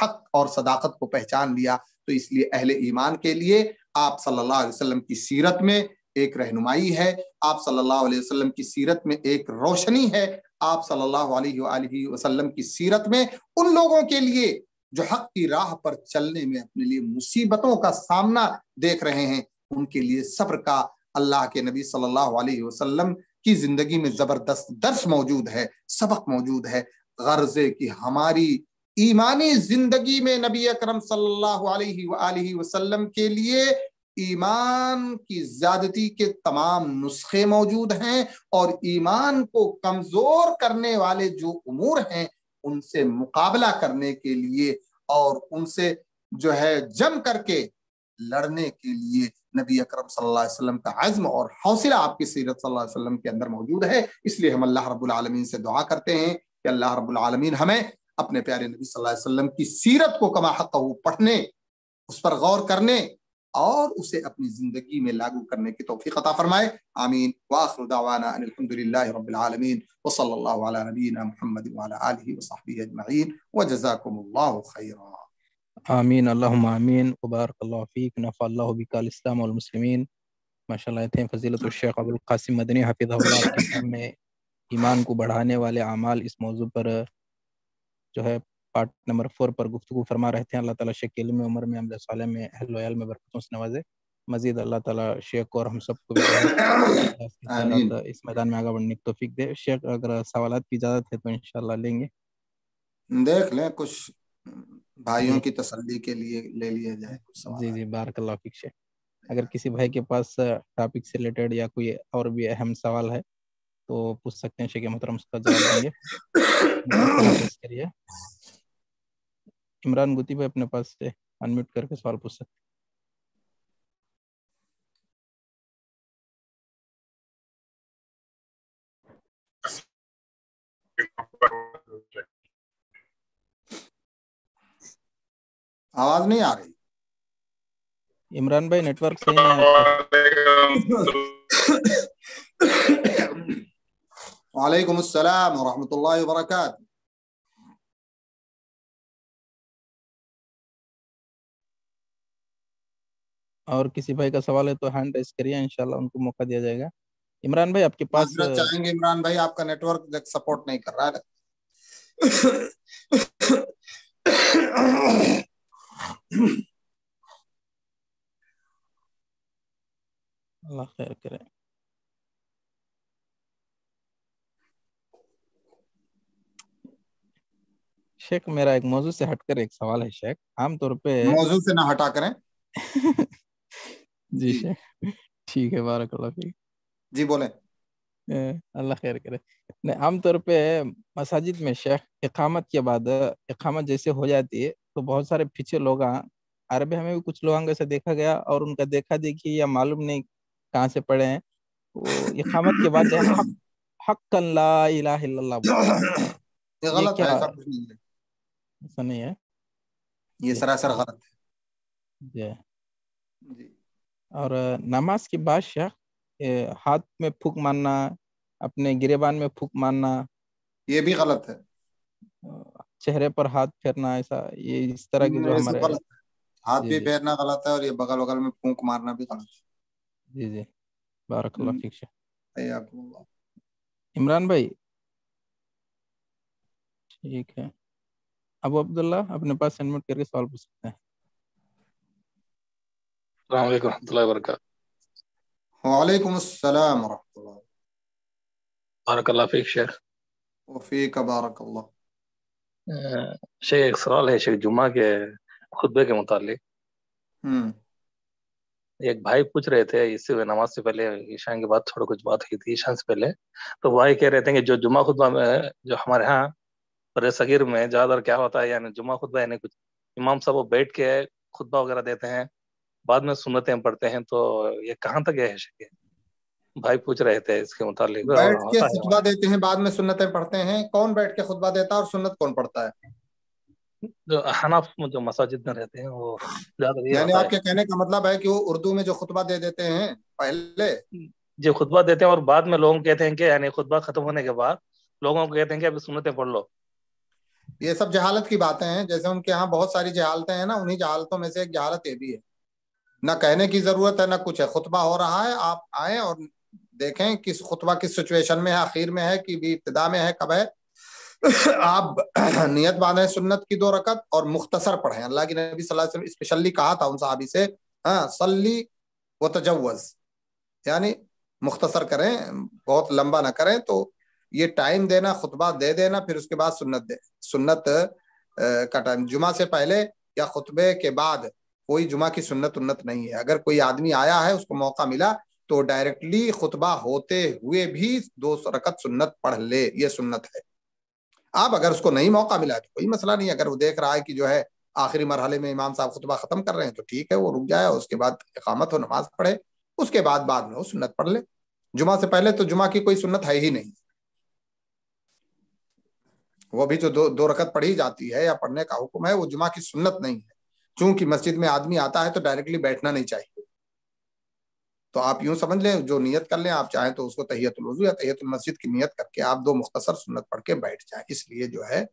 Speaker 2: حق اور صداقت کو پہچان لیا. تو اس لیے اہل ایمان کے لیے آپ صلی اللہ علیہ وسلم کی سیرت میں ایک رہنمائی ہے, آپ صلی اللہ علیہ وسلم کی سیرت میں ایک روشنی ہے, آپ صلی اللہ علیہ وآلہ وسلم کی سیرت میں ان لوگوں کے لیے جو حق کی راہ پر چلنے میں اپنے لیے مصیبتوں کا سامنا دیکھ رہے ہیں, ان کے لیے صبر کا اللہ کے نبی صلی اللہ علیہ وسلم کی زندگی میں زبردست درس موجود ہے, سبق موجود ہے. غرض ہے کہ ہماری ایمانی زندگی میں نبی اکرم صلی اللہ علیہ وآلہ وسلم کے لیے ایمان کی زیادتی کے تمام نسخے موجود ہیں, اور ایمان کو کمزور کرنے والے جو امور ہیں ان سے مقابلہ کرنے کے لیے اور ان سے جو ہے جم کر کے لڑنے کے لیے نبی اکرم صلی اللہ علیہ وسلم کا عزم اور حوصلہ آپ کی سیرت صلی اللہ علیہ وسلم کے اندر موجود ہے. اس لیے ہم اللہ رب العالمین سے دعا کرتے ہیں کہ اللہ رب العالمین ہمیں اپنے پیارے نبی صلی اللہ علیہ وسلم کی سیرت کو کما حقہ پڑھنے, اس پر غور کرنے اور اسے اپنی زندگی میں لاگو کرنے کی توفیق عطا فرمائے. آمین. وآخر دعوانا ان الحمدللہ رب العالمین وصلی اللہ علی نبینا محمد وعلی آلہ وصحبہ اجمعین وجزاکم اللہ خیرا.
Speaker 3: آمین اللہم آمین. وبارک اللہ فیک. نفع اللہ بک الاسلام والمسلمین. ماشاءاللہ تھے فضیلت الشیخ ابو القاسم مدنی حفظہ اللہ آپ کے سامنے ایمان کو بڑھانے والے اعمال اس موضوع پر جو ہے پارٹ نمبر 4 پر گفتگو فرما رہے تھے. اللہ تعالیٰ شیخ کے علم عمر میں عمل صالح میں اہل ویال میں برکتوں سے نوازے. مزید اللہ تعالیٰ شیخ کو اور ہم سب کو بھی جو ہے اس میدان میں آگے بڑھنے کی توفیق دے. شیخ اگر سوالات کی اجازت ہے تو انشاءاللہ لیں گے.
Speaker 2: دیکھ لیں کچھ بھائیوں کی تسلی کے لیے لے لیا جائے.
Speaker 3: جی بارک اللہ فیک شیخ. اگر کسی بھائی کے پاس ٹاپک سے ریلیٹڈ یا کوئی اور بھی اہم سوال ہے تو پوچھ سکتے ہیں. شیخ محترم اس کا جواب دیں گے. کریے عمران گوتی بھائی اپنے پاس سے انمیوٹ کر کے سوال پوچھ سکتے ہیں.
Speaker 2: آواز نہیں آ رہی.
Speaker 3: عمران بھائی نیٹ ورک صحیح نہیں ہے.
Speaker 2: وعلیکم السلام ورحمۃ اللہ وبرکاتہ.
Speaker 3: اور کسی بھائی کا سوال ہے تو ہینڈ ریز کریے, انشاءاللہ ان کو موقع دیا جائے گا. عمران بھائی آپ کے پاس
Speaker 2: معذرت چاہیں گے عمران بھائی, آپ کا نیٹ ورک سپورٹ نہیں کر رہا ہے.
Speaker 3: اللہ خیر کرے. شیخ میرا ایک موضوع سے ہٹ کر ایک سوال ہے شیخ. عام طور پہ
Speaker 2: موضوع سے نہ ہٹا کریں.
Speaker 3: جی شیخ ٹھیک ہے بارک اللہ فیک.
Speaker 2: جی بولیں.
Speaker 3: اللہ خیر کرے. عام طور پہ مساجد میں شیخ اقامت کے بعد اقامت جیسے ہو جاتی ہے تو بہت سارے پیچھے لوگ عربی ہمیں بھی کچھ لوگوں سے دیکھا گیا اور ان کا دیکھا دیکھی یا معلوم نہیں کہاں سے پڑھے ہیں وہ اقامت کے بعد حق لا الہ الا اللہ.
Speaker 2: یہ غلط ہے, ایسا کچھ نہیں ہے.
Speaker 3: ایسا نہیں ہے,
Speaker 2: یہ سراسر غلط ہے.
Speaker 3: جی. اور نماز کے بعد شیخ ہاتھ میں پھونک مارنا, اپنے گریبان میں پھونک مارنا,
Speaker 2: یہ بھی غلط ہے.
Speaker 3: چہرے پر ہاتھ پھیرنا, ایسا یہ اس طرح کے جو ہمارے
Speaker 2: غلط ہے. ہاتھ بھی پھیرنا غلط ہے اور یہ بغل بغل میں پھونک مارنا بھی غلط ہے.
Speaker 3: جی بارک اللہ فیک شیخ.
Speaker 2: حیاکم اللہ.
Speaker 3: عمران بھائی ٹھیک ہے. ابو عبداللہ اپنے پاس انمیوٹ کر کے سوال پوچھ سکتے ہیں.
Speaker 4: السلام علیکم ورحمۃ اللہ وبرکاتہ.
Speaker 2: وعلیکم السلام ورحمۃ اللہ.
Speaker 4: بارک اللہ فیک شیخ.
Speaker 2: وفیک بارک اللہ.
Speaker 4: شیخ ایک سوال ہے شیخ جمعہ کے خطبے کے متعلق. ایک بھائی پوچھ رہے تھے اس سے نماز سے پہلے عشاء کے بعد تھوڑا کچھ بات ہوئی تھی عشاء سے پہلے, تو بھائی کہہ رہے تھے کہ جو جمعہ خطبہ میں جو ہمارے ہاں برے صغیر میں زیادہ تر کیا ہوتا ہے, یعنی جمعہ خطبہ یعنی کچھ امام صاحب وہ بیٹھ کے خطبہ وغیرہ دیتے ہیں, بعد میں سنتیں پڑھتے ہیں, تو یہ کہاں تک ہے شیخ؟ بھائی پوچھ رہے تھے اس کے متعلق.
Speaker 2: بیٹھ کے خطبہ دیتے ہیں بعد میں سنتیں پڑھتے ہیں, کون بیٹھ کے خطبہ دیتا ہے اور سنت کون پڑھتا ہے؟
Speaker 4: جو حنف جو مساجد میں رہتے ہیں وہ زیادہ یہ
Speaker 2: یعنی
Speaker 4: ہوتا
Speaker 2: آپ کے کہنے کا مطلب ہے کہ وہ اردو میں جو خطبہ دے دیتے ہیں پہلے
Speaker 4: جو خطبہ دیتے ہیں اور بعد میں لوگوں کہتے ہیں کہ یعنی خطبہ ختم ہونے کے بعد لوگوں کو کہتے ہیں کہ ابھی سنتیں پڑھ لو.
Speaker 2: یہ سب جہالت کی باتیں ہیں، جیسے ان کے ہاں بہت ساری جہالتیں ہیں نا، انہی جہالتوں میں سے ایک جہالت یہ بھی ہے، نہ کہنے کی ضرورت ہے نہ کچھ ہے، خطبہ ہو رہا ہے، آپ آئیں اور دیکھیں کس خطبہ کس سچویشن میں ہے، آخر میں ہے کہ بھی ابتدا میں ہے، کب ہے، آپ نیت باندھیں سنت کی 2 رکعت اور مختصر پڑھیں۔ اللہ کی نبی صلی اللہ علیہ وسلم اسپیشلی کہا تھا ان صحابی سے، ہاں صلی وتجوز، یعنی مختصر کریں، بہت لمبا نہ کریں۔ تو یہ ٹائم دینا، خطبہ دے دینا، پھر اس کے بعد سنت دے، سنت کا ٹائم جمعہ سے پہلے یا خطبے کے بعد کوئی جمعہ کی سنت نہیں ہے۔ اگر کوئی آدمی آیا ہے، اس کو موقع ملا تو ڈائریکٹلی خطبہ ہوتے ہوئے بھی 2 رکعت سنت پڑھ لے، یہ سنت ہے۔ اب اگر اس کو نہیں موقع ملا تو کوئی مسئلہ نہیں، اگر وہ دیکھ رہا ہے کہ جو ہے آخری مرحلے میں امام صاحب خطبہ ختم کر رہے ہیں تو ٹھیک ہے، وہ رک جائے، اس کے بعد اقامت ہو، نماز پڑھے، اس کے بعد میں وہ سنت پڑھ لے۔ جمعہ سے پہلے تو جمعہ کی کوئی سنت ہے ہی نہیں، وہ بھی جو 2 رکعت پڑھی جاتی ہے یا پڑھنے کا حکم ہے، وہ جمعہ کی سنت نہیں ہے۔ چونکہ مسجد میں آدمی آتا ہے تو ڈائریکٹلی بیٹھنا نہیں چاہیے، تو آپ یوں سمجھ لیں، جو نیت کر لیں، آپ چاہیں تو اس کو تحیۃ الوضو یا تحیۃ المسجد کی نیت کر کے آپ 2 مختصر سنت پڑھ کے بیٹھ جائیں، اس لیے جو ہے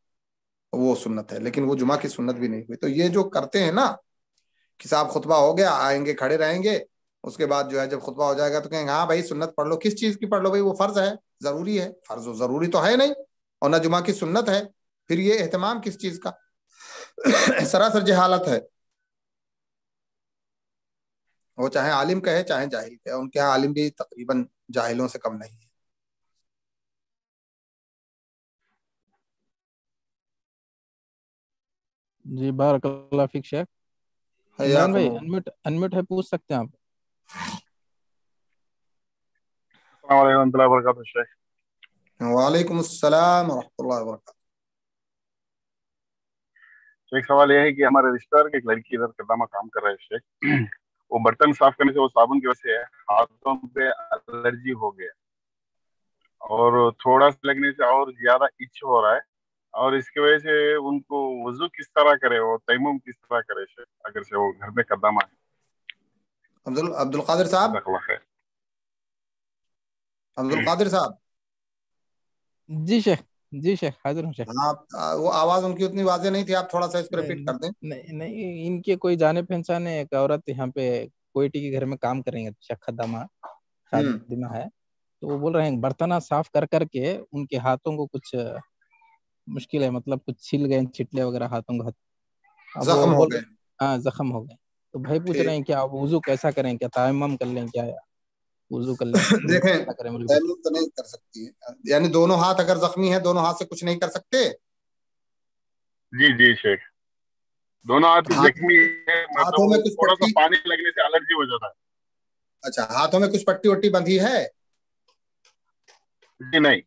Speaker 2: وہ سنت ہے، لیکن وہ جمعہ کی سنت بھی نہیں ہوئی۔ تو یہ جو کرتے ہیں نا کہ صاحب خطبہ ہو گیا، آئیں گے کھڑے رہیں گے، اس کے بعد جو ہے جب خطبہ ہو جائے گا تو کہیں گے ہاں بھائی سنت پڑھ لو، کس چیز کی پڑھ لو بھائی، وہ فرض ہے، ضروری ہے، فرض و ضروری تو ہے نہیں، اور نہ جمعہ کی سنت ہے، پھر یہ اہتمام کس چیز کا؟ سراسر جہالت ہے، وہ چاہے عالم کہے چاہے جاہل کہے، ان کے ہاں عالم بھی تقریباً جاہلوں سے کم نہیں ہے۔
Speaker 3: جی بارک اللہ فیک شیخ۔ عمران
Speaker 2: حیاکم
Speaker 3: بھائی
Speaker 2: اللہ۔
Speaker 3: انمٹ ہے، پوچھ سکتے ہیں آپ؟
Speaker 5: السلام علیکم ورحمۃ اللہ وبرکاتہ شیخ۔
Speaker 2: وعلیکم السلام ورحمۃ اللہ وبرکاتہ۔
Speaker 5: شیخ سوال یہ ہے کہ ہمارے رشتہ دار کی ایک لڑکی ادھر قدامہ کام کر رہے ہیں شیخ، وہ برتن صاف کرنے سے وہ صابن کی وجہ سے ہاتھوں پہ الرجی ہو گیا اور تھوڑا سا لگنے سے اور زیادہ اچ ہو رہا ہے، اور اس کی وجہ سے ان کو وضو کس طرح کرے، وہ تیمم کس طرح کرے شیخ، اگر سے وہ گھر میں قدامہ ہے؟
Speaker 2: عبد القادر صاحب،
Speaker 5: جزاک اللہ خیر۔
Speaker 2: عبد القادر صاحب،
Speaker 3: جی شیخ، جی شیخ حاضر ہوں شیخ۔
Speaker 2: آپ وہ آواز ان کی اتنی واضح نہیں تھی، آپ تھوڑا سا اس کو ریپیٹ کر دیں۔
Speaker 3: نہیں، ان کے کوئی جانے پہچانے ایک عورت یہاں پہ کوئٹی کے گھر میں کام کریں گے، شیخ خدامہ خادمہ ہے، تو وہ بول رہے ہیں برتنہ صاف کر کر کے ان کے ہاتھوں کو کچھ مشکل ہے، مطلب کچھ چھل گئے، چھٹلے وغیرہ ہاتھوں کو، اب وہ
Speaker 2: زخم ہو
Speaker 3: بول
Speaker 2: گئے،
Speaker 3: ہاں زخم ہو گئے، تو بھائی پوچھ رہے ہیں کیا وضو کیسا کریں، کیا تیمم کر لیں، کیا وضو کر لیں،
Speaker 2: دیکھیں
Speaker 3: کیسا کریں بالکل؟
Speaker 2: تیمم تو نہیں کر سکتی ہے، یعنی دونوں ہاتھ اگر زخمی ہیں دونوں ہاتھ سے کچھ نہیں کر سکتے؟
Speaker 5: جی جی شیخ، دونوں ہاتھ زخمی ہے، مطلب
Speaker 2: ہاتھوں میں
Speaker 5: وہ
Speaker 2: کچھ
Speaker 5: تھوڑا سا
Speaker 2: پٹی،
Speaker 5: پانی لگنے سے الرجی ہو جاتا
Speaker 2: اچھا ہاتھوں میں کچھ پٹی وٹی بندھی ہے؟
Speaker 5: ہے۔ جی نہیں۔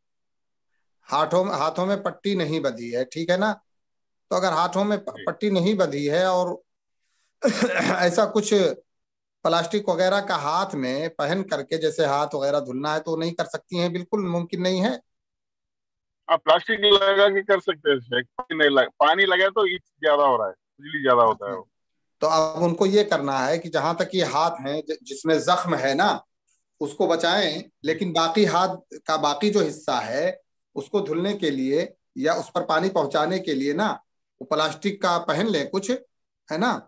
Speaker 2: ہاتھوں میں پٹی نہیں بندھی ہے، ٹھیک ہے نا؟ تو اگر ہاتھوں میں
Speaker 5: جی
Speaker 2: پٹی نہیں بندھی ہے اور ایسا کچھ پلاسٹک وغیرہ کا ہاتھ میں پہن کر کے جیسے ہاتھ وغیرہ دھلنا ہے تو نہیں کر سکتی ہیں، بالکل ممکن نہیں ہے۔
Speaker 5: آپ پلاسٹک لگا کے کر سکتے ہیں شیخ، پانی لگے تو ایچ زیادہ ہو رہا ہے، بجلی زیادہ ہوتا ہے وہ۔
Speaker 2: تو اب ان کو یہ کرنا ہے کہ جہاں تک یہ ہاتھ ہیں جس میں زخم ہے نا اس کو بچائیں، لیکن باقی ہاتھ کا باقی جو حصہ ہے اس کو دھلنے کے لیے یا اس پر پانی پہنچانے کے لیے نا وہ پلاسٹک کا پہن لیں کچھ، ہے نا،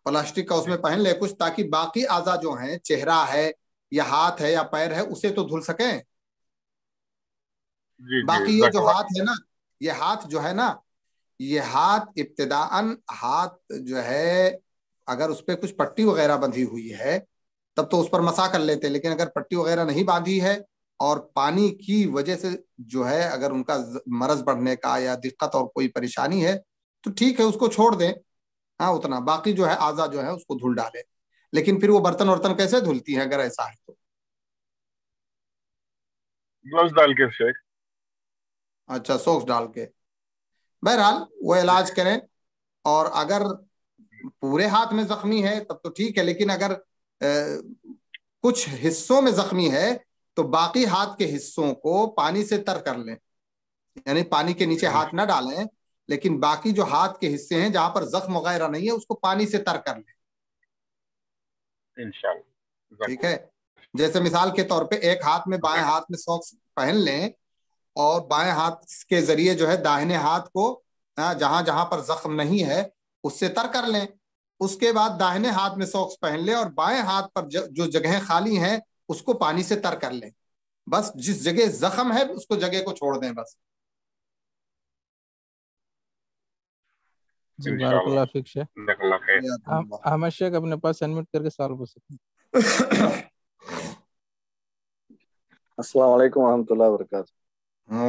Speaker 2: پلاسٹک کا اس میں پہن لیں کچھ، تاکہ باقی اعضاء جو ہیں، چہرہ ہے یا ہاتھ ہے یا پیر ہے، اسے تو دھل سکیں۔
Speaker 5: جی جی
Speaker 2: باقی یہ
Speaker 5: جزاک
Speaker 2: جو
Speaker 5: اللہ
Speaker 2: ہاتھ ہے نا، یہ ہاتھ جو ہے نا، یہ ہاتھ ابتداءً ہاتھ جو ہے اگر اس پہ کچھ پٹی وغیرہ بندھی ہوئی ہے تب تو اس پر مسا کر لیتے، لیکن اگر پٹی وغیرہ نہیں باندھی ہے اور پانی کی وجہ سے جو ہے اگر ان کا مرض بڑھنے کا یا دقت اور کوئی پریشانی ہے تو ٹھیک ہے، اس کو چھوڑ دیں، ہاں اتنا، باقی جو ہے اعضاء جو ہے اس کو دھل ڈالیں۔ لیکن پھر وہ برتن ورتن کیسے دھلتی ہیں اگر ایسا ہے تو؟
Speaker 5: گلوز ڈال کے شیخ۔
Speaker 2: اچھا سوکس ڈال کے، بہرحال وہ علاج کریں، اور اگر پورے ہاتھ میں زخمی ہے تب تو ٹھیک ہے، لیکن اگر کچھ حصوں میں زخمی ہے تو باقی ہاتھ کے حصوں کو پانی سے تر کر لیں، یعنی پانی کے نیچے ہاتھ نہ ڈالیں، لیکن باقی جو ہاتھ کے حصے ہیں جہاں پر زخم وغیرہ نہیں ہے اس کو پانی سے تر کر لیں،
Speaker 5: انشاءاللہ۔
Speaker 2: ٹھیک ہے؟ جیسے مثال کے طور پہ ایک ہاتھ میں، بائیں ہاتھ میں ساکس پہن لیں اور بائیں ہاتھ کے ذریعے جو ہے داہنے ہاتھ کو جہاں جہاں پر زخم نہیں ہے اس سے تر کر لیں. اس کے بعد داہنے ہاتھ میں سوکس پہن لیں اور بائیں ہاتھ پر جو جگہیں خالی ہیں اس کو پانی سے تر کر لیں. بس جس جگہ زخم ہے اس کو جگہ کو چھوڑ دیں بس.
Speaker 3: جی بارک اللہ فیک شیخ.
Speaker 5: جزاک اللہ خیر.
Speaker 3: احمد شیخ اپنے پاس انمیوٹ کر کے سوال پوچھ سکتے ہیں.
Speaker 6: السلام علیکم ورحمۃ اللہ وبرکاتہ.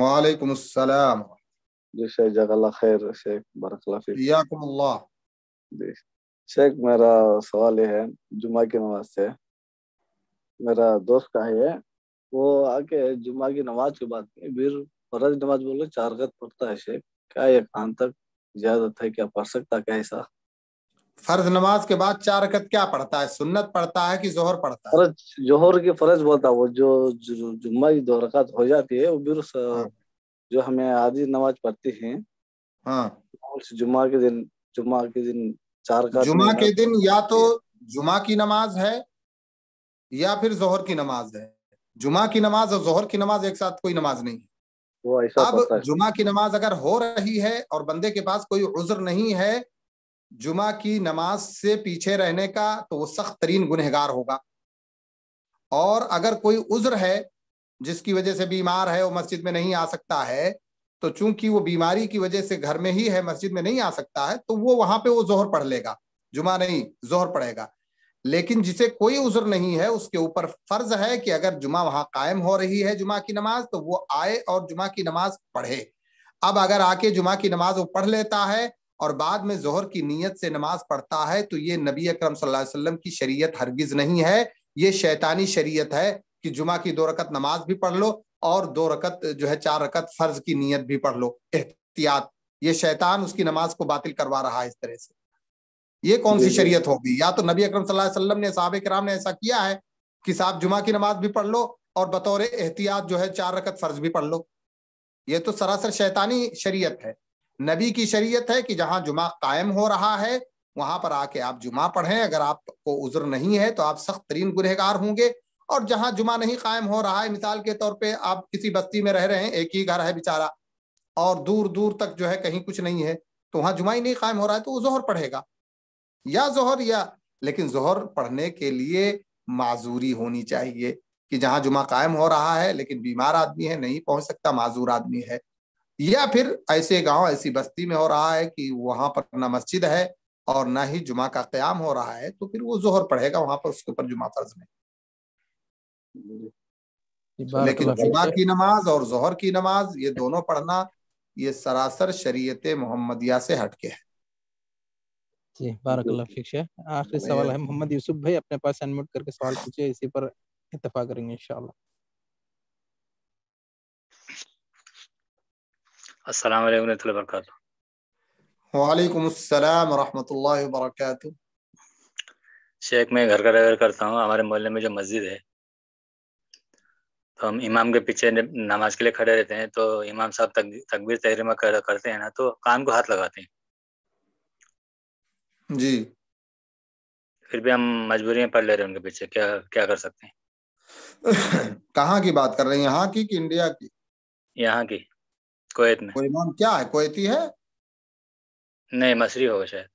Speaker 2: وعلیکم السلام.
Speaker 6: جی شیخ جزاک اللہ خیر. شیخ بارک اللہ فیک.
Speaker 2: حیاکم اللہ.
Speaker 6: جی شیخ میرا سوال یہ ہے جمعہ کی نماز سے. میرا دوست کا ہے وہ آ کے جمعہ کی نماز کے بعد پھر فرض نماز بولے 4 رکعت پڑھتا ہے. شیخ کیا یہ کہاں تک اجازت ہے؟ کیا پڑھ سکتا ہے ایسا؟
Speaker 2: فرض نماز کے بعد 4 رکعت کیا پڑھتا ہے؟ سنت پڑھتا ہے کہ ظہر پڑھتا ہے؟
Speaker 6: فرض جوہر کی فرض بولتا وہ جو جمعہ کی 2 رکعت ہو جاتی ہے وہ پھر جو ہمیں آدھی نماز پڑھتی ہیں جمعہ کے دن 4 رکعت.
Speaker 2: جمعہ کے دن یا تو جمعہ کی نماز ہے یا پھر ظہر کی نماز ہے. جمعہ کی نماز اور ظہر کی نماز ایک ساتھ کوئی نماز نہیں.
Speaker 6: وہ ایسا
Speaker 2: اب
Speaker 6: پڑھتا ہے.
Speaker 2: جمعہ کی نماز اگر ہو رہی ہے اور بندے کے پاس کوئی عذر نہیں ہے جمعہ کی نماز سے پیچھے رہنے کا تو وہ سخت ترین گنہگار ہوگا. اور اگر کوئی عذر ہے جس کی وجہ سے بیمار ہے وہ مسجد میں نہیں آ سکتا ہے تو چونکہ وہ بیماری کی وجہ سے گھر میں ہی ہے مسجد میں نہیں آ سکتا ہے تو وہ وہاں پہ وہ ظہر پڑھ لے گا. جمعہ نہیں ظہر پڑھے گا. لیکن جسے کوئی عذر نہیں ہے اس کے اوپر فرض ہے کہ اگر جمعہ وہاں قائم ہو رہی ہے جمعہ کی نماز تو وہ آئے اور جمعہ کی نماز پڑھے. اب اگر آ کے جمعہ کی نماز وہ پڑھ لیتا ہے اور بعد میں ظہر کی نیت سے نماز پڑھتا ہے تو یہ نبی اکرم صلی اللہ علیہ وسلم کی شریعت ہرگز نہیں ہے. یہ شیطانی شریعت ہے کہ جمعہ کی 2 رکعت نماز بھی پڑھ لو اور 2 رکعت جو ہے 4 رکعت فرض کی نیت بھی پڑھ لو. احتیاط، یہ شیطان اس کی نماز کو باطل کروا رہا ہے اس طرح سے. یہ کون سی شریعت ہوگی؟ یا تو نبی اکرم صلی اللہ علیہ وسلم نے صحابہ کرام نے ایسا کیا ہے کہ صاحب جمعہ کی نماز بھی پڑھ لو اور بطور احتیاط جو ہے 4 رکعت فرض بھی پڑھ لو. یہ تو سراسر شیطانی شریعت ہے. نبی کی شریعت ہے کہ جہاں جمعہ قائم ہو رہا ہے وہاں پر آ کے آپ جمعہ پڑھیں. اگر آپ کو عذر نہیں ہے تو آپ سخت ترین گنہگار ہوں گے. اور جہاں جمعہ نہیں قائم ہو رہا ہے مثال کے طور پہ آپ کسی بستی میں رہ رہے ہیں ایک ہی گھر ہے بیچارہ اور دور دور تک جو ہے کہیں کچھ نہیں ہے تو وہاں جمعہ ہی نہیں قائم ہو رہا ہے تو وہ ظہر پڑھے گا یا ظہر یا. لیکن ظہر پڑھنے کے لیے معذوری ہونی چاہیے کہ جہاں جمعہ قائم ہو رہا ہے لیکن بیمار آدمی ہے نہیں پہنچ سکتا معذور آدمی ہے یا پھر ایسے گاؤں ایسی بستی میں ہو رہا ہے کہ وہاں پر نہ مسجد ہے اور نہ ہی جمعہ کا قیام ہو رہا ہے تو پھر وہ ظہر پڑھے گا وہاں پر اس کے اوپر جمعہ فرض نہیں. لیکن جمعہ کی نماز اور ظہر کی نماز یہ دونوں پڑھنا یہ سراسر شریعت محمدیہ سے ہٹ کے ہے.
Speaker 3: جی بارک اللہ فیک شیخ. آخری سوال ہے محمد یوسف بھائی اپنے پاس انمیوٹ کر کے سوال پوچھے اسی پر اتفاق کریں گے انشاءاللہ.
Speaker 1: السلام علیکم ورحمۃ اللہ وبرکاتہ.
Speaker 2: وعلیکم السلام ورحمۃ اللہ وبرکاتہ.
Speaker 1: شیخ میں گھر کا رہائش کرتا ہوں. ہمارے محلے میں جو مسجد ہے تو ہم امام کے پیچھے نماز کے لیے کھڑے رہتے ہیں تو امام صاحب تکبیر تحریمہ کرتے ہیں نا تو کان کو ہاتھ لگاتے ہیں.
Speaker 2: جی
Speaker 1: پھر بھی ہم مجبوری میں پڑھ لے رہے ہیں ان کے پیچھے. کیا کر سکتے ہیں؟
Speaker 2: کہاں کی بات کر رہے ہیں؟ یہاں کی کہ انڈیا کی؟
Speaker 1: یہاں کی کویت میں.
Speaker 2: کوئی امام کیا ہے کویتی ہے؟
Speaker 1: نہیں مصری ہوگا شاید,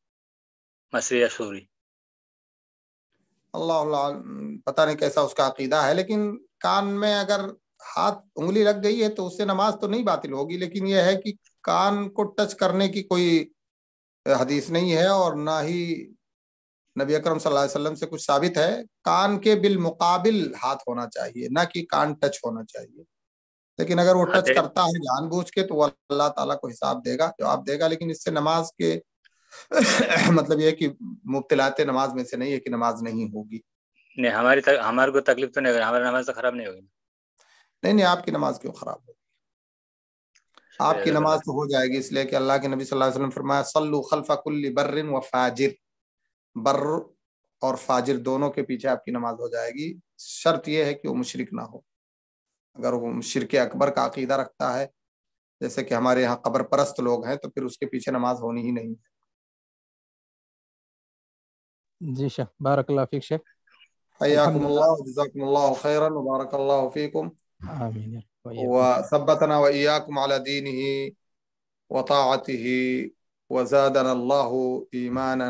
Speaker 1: مصری یا سوری.
Speaker 2: اللہ پتہ نہیں کیسا اس کا عقیدہ ہے لیکن کان میں اگر ہاتھ انگلی لگ گئی ہے تو اس سے نماز تو نہیں باطل ہوگی. لیکن یہ ہے کہ کان کو ٹچ کرنے کی کوئی حدیث نہیں ہے اور نہ ہی نبی اکرم صلی اللہ علیہ وسلم سے کچھ ثابت ہے. کان کے بالمقابل ہاتھ ہونا چاہیے نہ کہ کان ٹچ ہونا چاہیے. لیکن اگر وہ ٹچ کرتا ہے جان بوجھ کے تو وہ اللہ تعالیٰ کو حساب دے گا, جواب دے گا. لیکن اس سے نماز کے مطلب یہ کہ مبتلات نماز میں سے نہیں ہے کہ نماز نہیں ہوگی.
Speaker 1: نہیں ہمارے کو تکلیف تو نہیں ہوگی, ہماری نماز تو خراب نہیں ہوگی.
Speaker 2: نہیں آپ کی نماز کیوں خراب ہوگی؟ آپ کی نماز تو ہو جائے گی اس لیے کہ اللہ کے نبی صلی اللہ علیہ وسلم فرمایا صلو خلف کل بر و فاجر. بر اور فاجر دونوں کے پیچھے آپ کی نماز ہو جائے گی. شرط یہ ہے کہ وہ مشرک نہ ہو. اگر وہ شرک اکبر کا عقیدہ رکھتا ہے جیسے کہ ہمارے یہاں قبر پرست لوگ ہیں تو پھر اس کے پیچھے نماز ہونی ہی نہیں.
Speaker 3: جی شیخ بارک اللہ فیک شیخ.
Speaker 2: حیاکم اللہ جزاکم اللہ خیرا وبارک اللہ فیکم.
Speaker 3: آمین.
Speaker 2: وثبتنا وإياكم على دينه وطاعته وزادنا الله إيمانا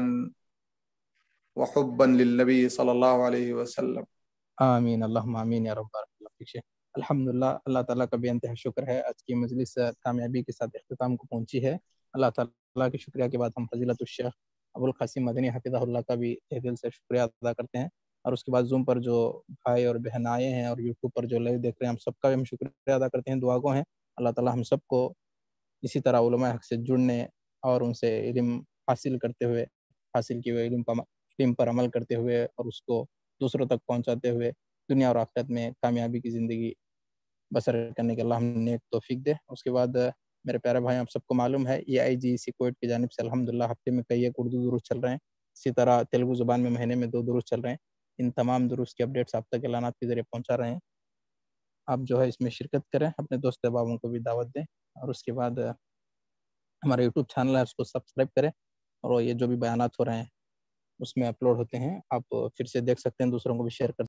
Speaker 2: وحبا للنبي صلی اللہ علیہ وسلم.
Speaker 3: آمین اللہم آمین یا رب. بارک اللہ فیک شیخ. الحمدللہ اللہ تعالیٰ کا بے انتہا شکر ہے، آج کی مجلس کامیابی کے ساتھ اختتام کو پہنچی ہے. اللہ تعالیٰ کے شکریہ کے بعد ہم فضیلت الشیخ ابوالقاسم مدنی حفظہ اللہ کا بھی تہ دل سے شکریہ ادا کرتے ہیں، اور اس کے بعد زوم پر جو بھائی اور بہن آئے ہیں اور یوٹیوب پر جو لائیو دیکھ رہے ہیں، ہم سب کا بھی ہم شکریہ ادا کرتے ہیں. دعا گو ہیں اللہ تعالیٰ ہم سب کو اسی طرح علماء حق سے جڑنے اور ان سے علم حاصل کرتے ہوئے، حاصل کیے ہوئے علم پر عمل کرتے ہوئے اور اس کو دوسروں تک پہنچاتے ہوئے دنیا اور آخرت میں کامیابی کی زندگی بسر کرنے کے اللہ ہم نے توفیق دے. اس کے بعد میرے پیارے بھائی، آپ سب کو معلوم ہے EIGC کوئٹ کی جانب سے الحمدللہ ہفتے میں کئی ایک اردو دروس چل رہے ہیں، اسی طرح تیلگو زبان میں مہینے میں 2 دروس چل رہے ہیں. ان تمام دروس کی اپڈیٹس آپ تک اعلانات کے ذریعے پہنچا رہے ہیں. آپ جو ہے اس میں شرکت کریں، اپنے دوست احبابوں کو بھی دعوت دیں، اور اس کے بعد ہمارا یوٹیوب چینل ہے اس کو سبسکرائب کریں، اور یہ جو بھی بیانات ہو رہے ہیں اس میں اپلوڈ ہوتے ہیں، آپ پھر سے دیکھ سکتے ہیں، دوسروں کو بھی شیئر کر